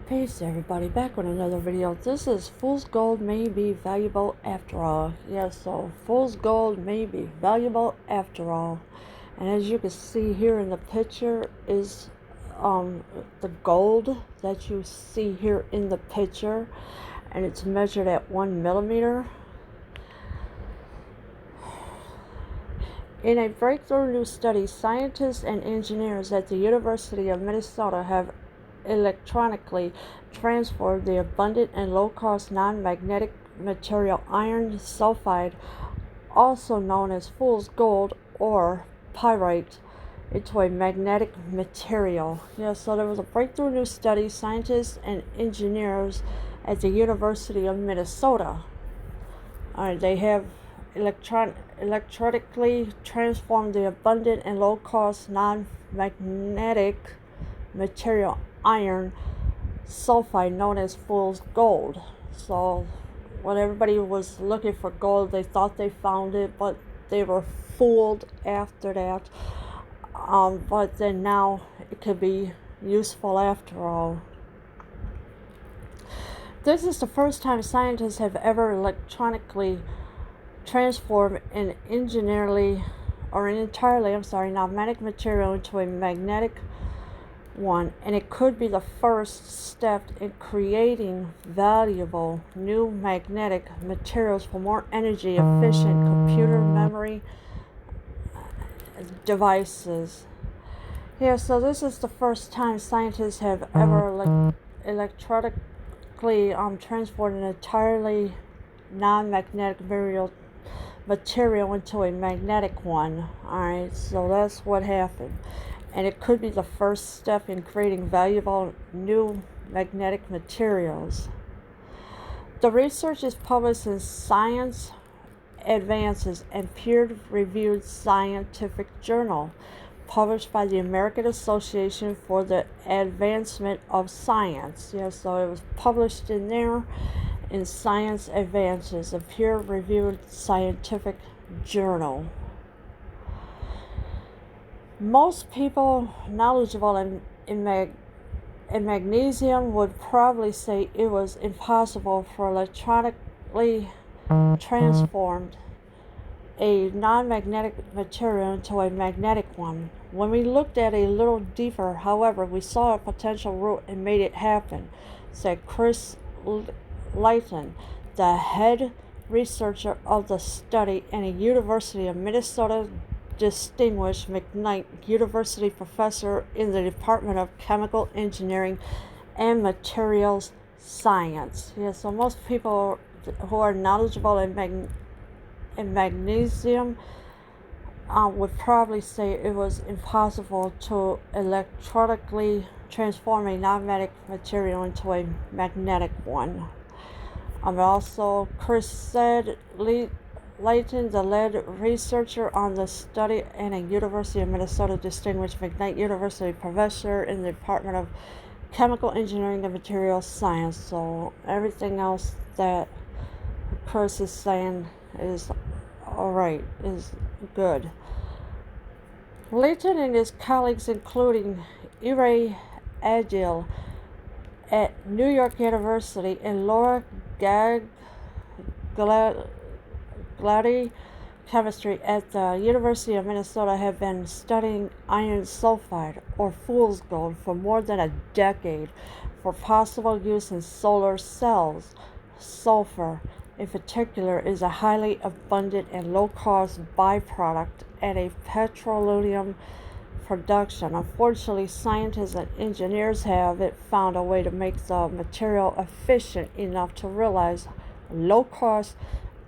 Peace everybody, back with another video. This is fool's gold may be valuable after all. Yes, so fool's gold may be valuable after all. And as you can see here in the picture is the gold that you see here in the picture, and it's measured at 1 millimeter. In a breakthrough new study, scientists and engineers at the University of Minnesota have electronically transformed the abundant and low-cost non-magnetic material iron sulfide, also known as fool's gold or pyrite, into a magnetic material. Yeah, so there was a breakthrough new study, scientists and engineers at the University of Minnesota. They have electronically transformed the abundant and low-cost non-magnetic material iron sulfide known as fool's gold. So when everybody was looking for gold, they thought they found it, but they were fooled after that. But then now it could be useful after all. This is the first time scientists have ever electronically transformed an entirely non-magnetic material into a magnetic one, and it could be the first step in creating valuable new magnetic materials for more energy efficient computer memory devices. Yeah, so this is the first time scientists have ever electronically transformed an entirely non-magnetic material into a magnetic one. Alright, so that's what happened. And it could be the first step in creating valuable new magnetic materials. The research is published in Science Advances and peer-reviewed scientific journal, published by the American Association for the Advancement of Science. Yeah, so it was published in there in Science Advances, a peer-reviewed scientific journal. Most people knowledgeable in magnesium would probably say it was impossible for electronically transformed a non-magnetic material into a magnetic one. When we looked at it a little deeper, however, we saw a potential route and made it happen, said Chris Layton, the head researcher of the study and a University of Minnesota Distinguished McKnight University professor in the Department of Chemical Engineering and Materials Science. Yeah, so most people who are knowledgeable in magnesium would probably say it was impossible to electronically transform a non-magnetic material into a magnetic one. Also, Chris said Layton, the lead researcher on the study and a University of Minnesota Distinguished McKnight University professor in the Department of Chemical Engineering and Materials Science. So everything else that Chris is saying is alright, is good. Layton and his colleagues, including Ira Adil at New York University and Laura Glady chemistry at the University of Minnesota, have been studying iron sulfide, or fool's gold, for more than a decade for possible use in solar cells. Sulfur, in particular, is a highly abundant and low-cost byproduct at a petroleum production. Unfortunately, scientists and engineers haven't found a way to make the material efficient enough to realize low-cost,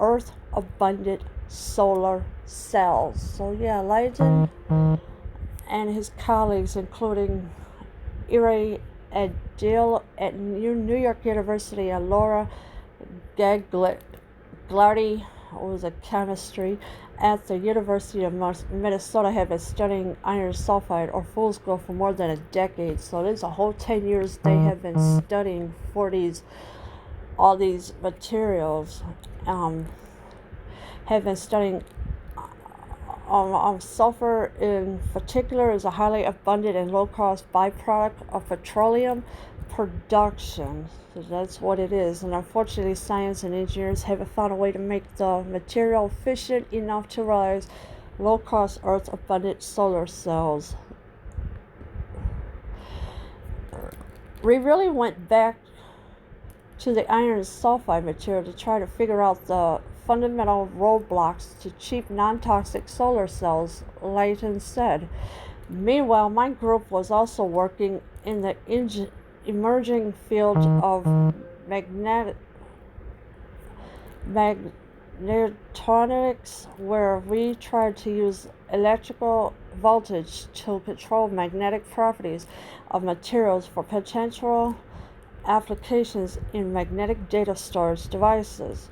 earth-abundant solar cells. So yeah, Layton and his colleagues, including Ira Adil at New York University and Laura Glady, was a chemistry at the University of Minnesota, have been studying iron sulfide, or fool's gold, for more than a decade. So there's a whole 10 years they have been studying for all these materials. Have been studying Sulfur in particular is a highly abundant and low-cost byproduct of petroleum production. So that's what it is. And unfortunately, science and engineers haven't found a way to make the material efficient enough to realize low-cost Earth-abundant solar cells. We really went back to the iron sulfide material to try to figure out the fundamental roadblocks to cheap non-toxic solar cells, Layton said. Meanwhile, my group was also working in the emerging field of magnetonics, where we tried to use electrical voltage to control magnetic properties of materials for potential applications in magnetic data storage devices.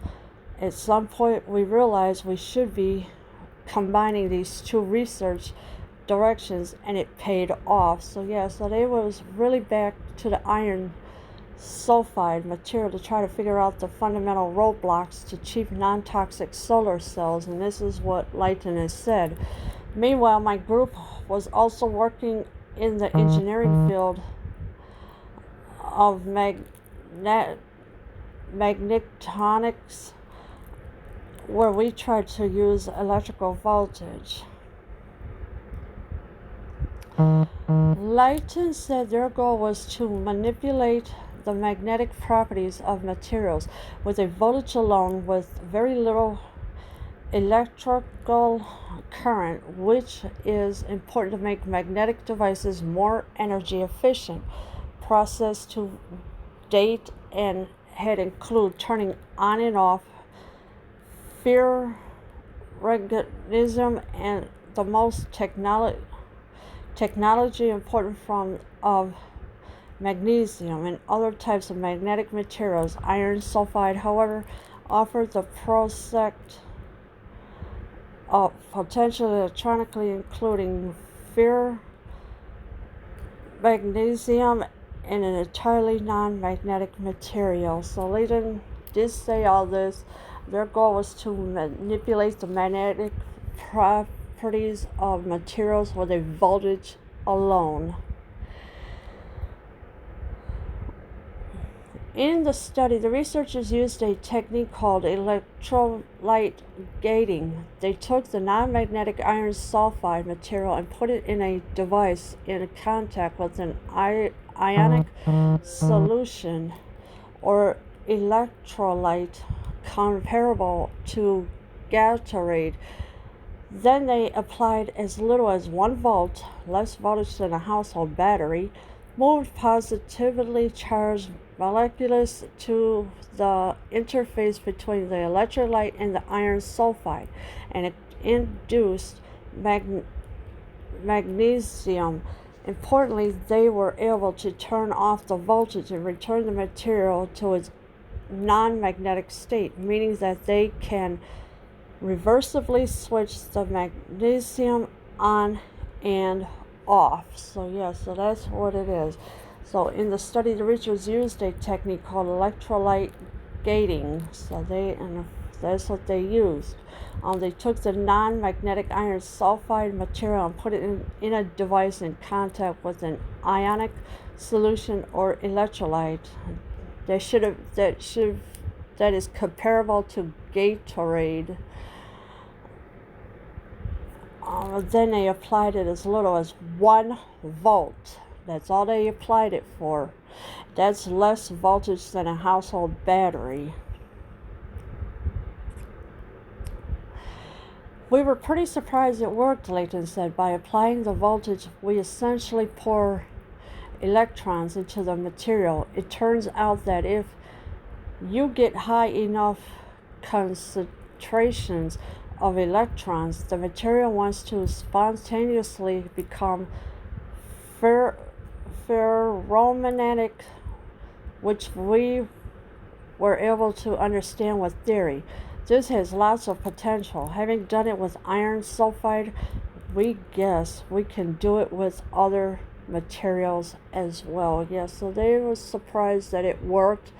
At some point, we realized we should be combining these two research directions, and it paid off. So they was really back to the iron sulfide material to try to figure out the fundamental roadblocks to cheap non-toxic solar cells, and this is what Layton has said. Meanwhile, my group was also working in the engineering field of magnetonics, where we tried to use electrical voltage. Layton said their goal was to manipulate the magnetic properties of materials with a voltage alone with very little electrical current, which is important to make magnetic devices more energy efficient. Process to date and had include turning on and off ferromagneticism and the most technology important form of magnesium and other types of magnetic materials. Iron sulfide, however, offered the prospect of potentially electronically including ferromagnesium in an entirely non-magnetic material. So Layton did say all this. Their goal was to manipulate the magnetic properties of materials with a voltage alone. In the study, the researchers used a technique called electrolyte gating. They took the non-magnetic iron sulfide material and put it in a device in contact with an ionic solution or electrolyte comparable to Gatorade. Then they applied as little as 1 volt, less voltage than a household battery, moved positively charged molecules to the interface between the electrolyte and the iron sulfide, and it induced magnesium. Importantly, they were able to turn off the voltage and return the material to its non-magnetic state, meaning that they can reversibly switch the magnesium on and off. So that's what it is. So in the study, the researchers used a technique called electrolyte gating. So that's what they used. They took the non-magnetic iron sulfide material and put it in a device in contact with an ionic solution or electrolyte. That is comparable to Gatorade. Then they applied it as little as 1 volt. That's all they applied it for. That's less voltage than a household battery. We were pretty surprised it worked, Layton said. By applying the voltage, we essentially pour electrons into the material. It turns out that if you get high enough concentrations of electrons, the material wants to spontaneously become ferromagnetic, which we were able to understand with theory. This has lots of potential. Having done it with iron sulfide, we guess we can do it with other materials as well. So they were surprised that it worked.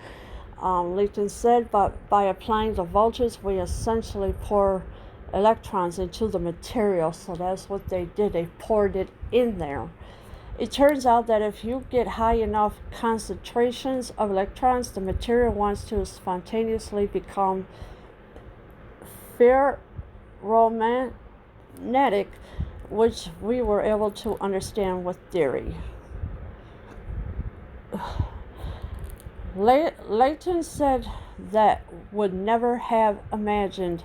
Layton said, but by applying the voltage, we essentially pour electrons into the material. So that's what they did. They poured it in there. It turns out that if you get high enough concentrations of electrons, the material wants to spontaneously become ferromagnetic, which we were able to understand with theory. Layton said that would never have imagined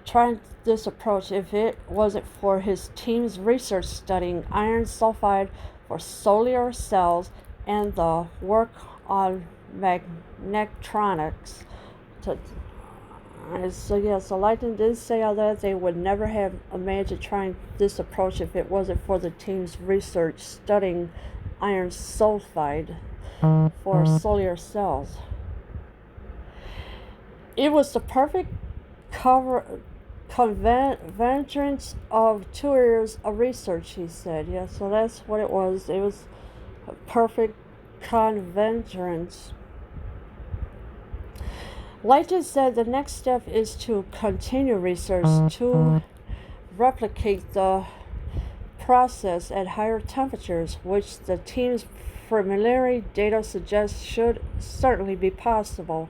trying this approach if it wasn't for his team's research studying iron sulfide for solar cells and the work on magnetotronics. So Layton did say that they would never have imagined trying this approach if it wasn't for the team's research studying iron sulfide for solar cells. It was the perfect convergence of 2 years of research, he said. Yeah, so that's what it was. It was a perfect convergence. Layton said the next step is to continue research to replicate the process at higher temperatures, which the team's preliminary data suggests should certainly be possible.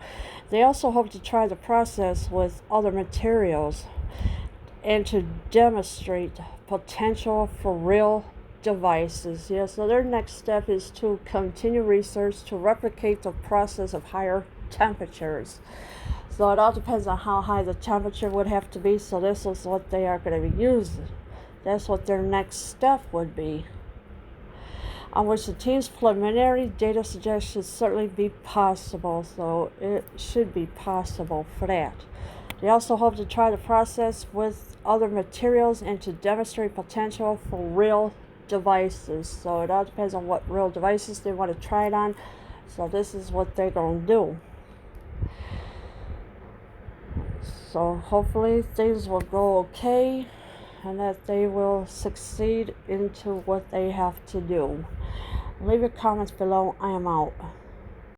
They also hope to try the process with other materials and to demonstrate potential for real devices. Yeah, so their next step is to continue research to replicate the process of higher temperatures. So it all depends on how high the temperature would have to be. So this is what they are going to be using. That's what their next step would be, on which the team's preliminary data suggests should certainly be possible. So it should be possible for that. They also hope to try the process with other materials and to demonstrate potential for real devices. So it all depends on what real devices they want to try it on. So this is what they're going to do. So hopefully things will go okay and that they will succeed into what they have to do. Leave your comments below. I am out.